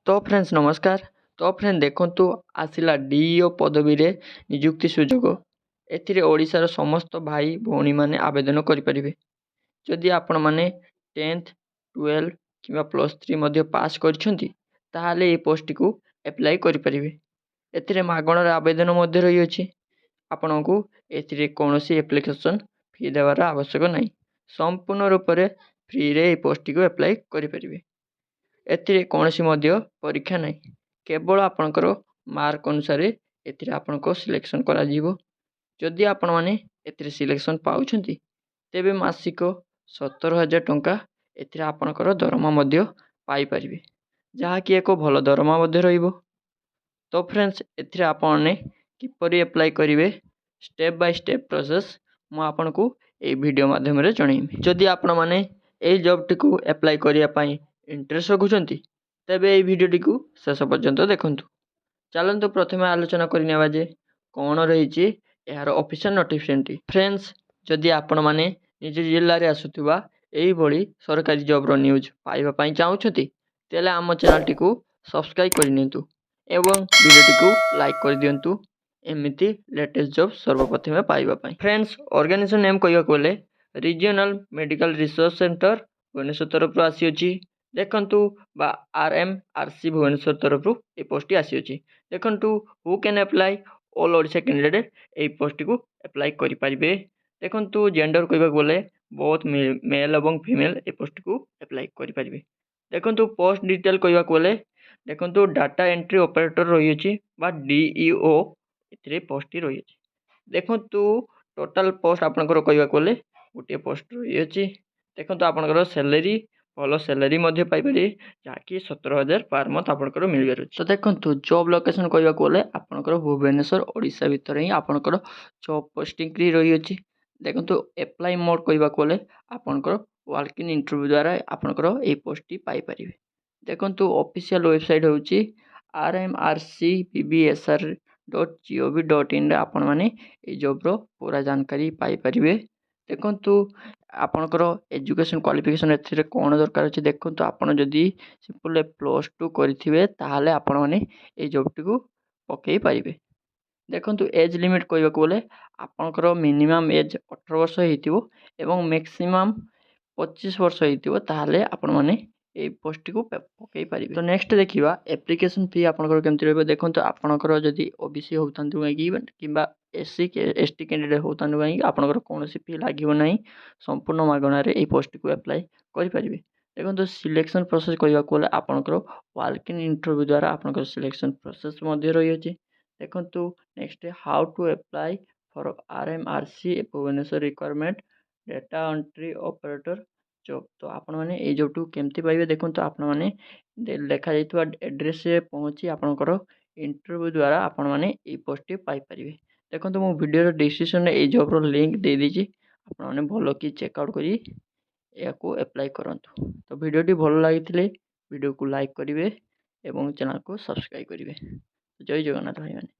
तो फ्रेंड्स नमस्कार। तो फ्रेंड देखंतु आसिला डीईओ पदवी रे नियुक्ति सुजोग एथिरे ओडिशार समस्त भाई भौणी माने आवेदन करिपारिबे। जदि आपण माने 10th 12 किंवा +3 मध्ये पास करछंती ताहाले ए पोस्ट को अप्लाई करिपारिबे। एथिरे मागणार आवेदन मध्ये रही अछि। आपनकु एथिरे कोनोसी एप्लिकेशन फी देवार आवश्यक नाही। संपूर्ण रूप रे फ्री रे ए पोस्ट को अप्लाई करिपारिबे। एथिरे कोनोसी मध्य परीक्षा नाही, केवल आपणकर मार्क अनुसार एथिरे आपनको सिलेक्शन करा जीवो। जदि आपण माने एथिरे सिलेक्शन पाउछंती तेबे मासिक 17,000 टंका एथिरे आपणकर दरमा मध्य पाई परिबे, जहा कि एको भलो दरमा मध्य रहिबो। तो फ्रेंड्स एथिरे आपने किपरि अप्लाई करिवे स्टेप बाय स्टेप प्रोसेस मु आपनको ए वीडियो माध्यम रे जणैमि। जदि आपण माने ए जॉब टिकु अप्लाई करिया पई इंटरेस्ट रखुचंती तेबे ए वीडियोटी को शेष पर्यंत देखंतु। चलंतु प्रथमे आलोचना करनेबा जे कोन रहिछि एहार ऑफिशियल नोटिफिकेशन टी। फ्रेंड्स जदि आपण माने निज जिल्ला रे आसुथिबा एही भली सरकारी जॉब रो न्यूज पाइबा पई चाहुछंती तेले हम चैनल टी को सब्सक्राइब करि नियंतु एवं वीडियोटी को लाइक कर दियंतु एमिति लेटेस्ट जॉब सर्वप्रथमे पाइबा पई। फ्रेंड्स ऑर्गेनाइजेशन नेम कहिबा कोले regional medical research centre Bhubaneswar तरफ आसी अछि। देखंतु बा RMRC भुवनेश्वर तरफ ए पोस्ट आसी अछि। देखंतु who can apply all Odisha candidate A post को अप्लाई करि परिबे। देखंतु जेंडर कहिबा बोले बहुत मेल एवं फीमेल ए पोस्ट को अप्लाई करि परिबे। देखंतु पोस्ट डिटेल कहिबा बोले देखंतु डाटा एंट्री ऑपरेटर रही अछि बा DEO एथिरे पोस्ट रही अछि। देखंतु टोटल पोस्ट आपनकर कहिबा बोले गोटे पोस्ट रही अछि। देखंतु आपनकर सैलरी भलो सैलरी मध्ये पाई परिबे जाकी 17,000 पर मंथ आपनकर मिलबर अछि। तो देखंतु जॉब लोकेशन कहिबा कोले आपनकर भुवनेश्वर ओडिशा भितर ही आपनकर जॉब पोस्टिंग क्री रही अछि। देखंतु अप्लाई मोड कहिबा कोले आपनकर वॉक इन इंटरव्यू द्वारा आपनकर ए पोस्ट टी पाई परिबे। देखंतु ऑफिशियल वेबसाइट होउची rmrcpbsr.gov.in रे आपण माने ए जॉब रो पूरा जानकारी पाई परिबे। देखंतु आपनकर एजुकेशन क्वालिफिकेशन एथिरे कोन दरकार अछि। देखंतु आपण जदी सिंपल +2 करिथिबे ताहाले आपण माने ए जॉब टी को पकेई परिबे। देखंतु एज लिमिट कहिबा कोले आपनकर मिनिमम एज 18 वर्ष हेतिबो एवं मैक्सिमम 25 वर्ष हेतिबो ताहाले आपण माने ए पोस्ट को पकेई परिबे। तो नेक्स्ट देखिबा एप्लीकेशन फी आपनकर केमति रहबो। देखंतु आपनकर जदी ओबीसी होतंतु किबा SC ST कैंडिडेट होतंतु आपनकर कोनोसी फी लागिबो नाही, संपूर्ण मागणा रे ए पोस्ट को अप्लाई करि परिबे। देखंतु सिलेक्शन प्रोसेस कहिबा कोले आपनकर वॉक इन इंटरव्यू द्वारा आपनकर सिलेक्शन प्रोसेस मध्ये रही अछि। देखंतु next how to apply for RMRC Bhubaneswar requirement data entry operator job. तो आपण माने ए जॉब टू केमति पाइबे। देखंतु आपण माने लेखा जायतबा एड्रेस रे पहुंची आपनकर इंटरव्यू द्वारा आपण माने ए पोस्ट पाई परिबे। देखंतु मो वीडियो रो डिस्क्रिप्शन रे ए जॉब रो लिंक दे दीची, आपण माने भलो की चेक आउट करी याको अप्लाई करंतु। तो वीडियोटी भलो लागिथिले वीडियो को लाइक करिवे एवं चैनल को सब्सक्राइब करिवे। जय जगन्नाथ भाई माने।